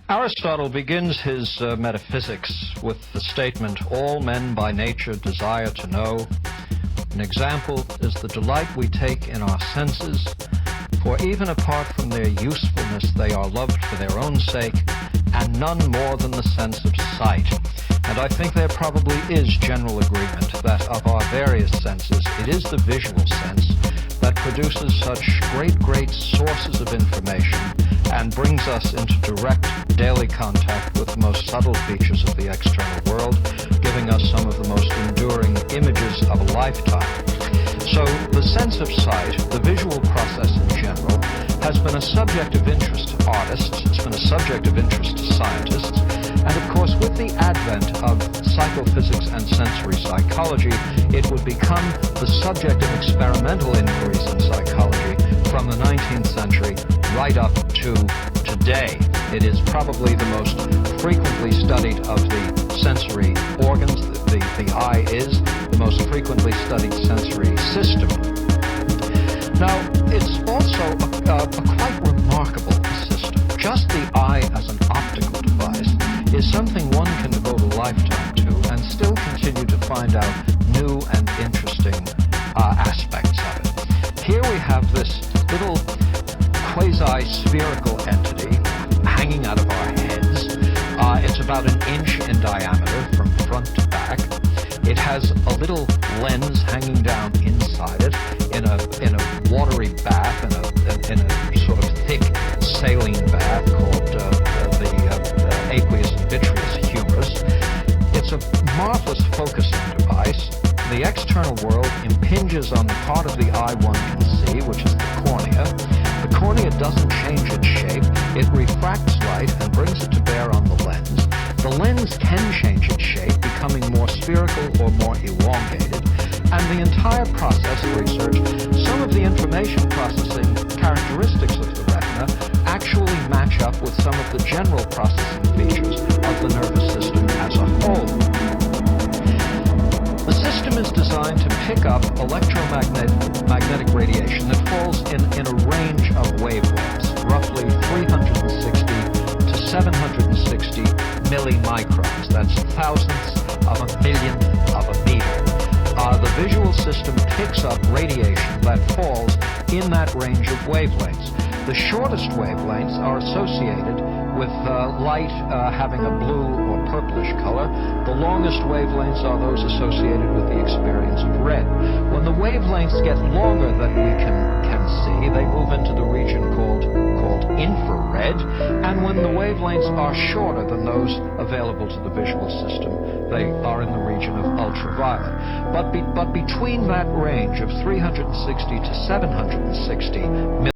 Aristotle begins his metaphysics with the statement, "All men by nature desire to know. An example is the delight we take in our senses, for even apart from their usefulness they are loved for their own sake, and none more than the sense of sight." And I think there probably is general agreement that of our various senses, it is the visual sense that produces such great sources of information and brings us into direct daily contact with the most subtle features of the external world, giving us some of the most enduring images of a lifetime. So the sense of sight, the visual process in general, has been a subject of interest to artists, it's been a subject of interest to scientists, and of course with the advent of psychophysics and sensory psychology, it would become the subject of experimental inquiries in psychology from the 19th century right up to today. It is probably the most frequently studied of the sensory organs. The eye is the most frequently studied sensory system. Now, it's also a quite remarkable system. Just the eye as an optical device is something one can devote a lifetime to and still continue to find out new and interesting aspects of it. Here we have this little quasi-spherical entity hanging out of our heads. It's about an inch in diameter from front to back. It has a little lens hanging down inside it in a watery bath, in a sort of thick saline bath called the aqueous and vitreous humors. It's a marvelous focusing device. The external world impinges on the part of the eye one can see, which is the cornea. The cornea doesn't change its shape. It refracts light and brings it to bear on the lens. The lens can change its shape, becoming more spherical or more elongated. And the entire process of research, some of the information processing characteristics of the retina actually match up with some of the general processing features of the nervous system as a whole. The system is designed to pick up electromagnetic radiation that falls in a range of wavelengths, roughly 360 to 760 millimicrons. That's thousandths of a millionth of a meter. The visual system picks up radiation that falls in that range of wavelengths. The shortest wavelengths are associated with light having a blue or purplish color. The longest wavelengths are those associated with the experience of red. When the wavelengths get longer than we can see, they move into the region called infrared, and when the wavelengths are shorter than those available to the visual system, they are in the region of ultraviolet. But between that range of 360 to 760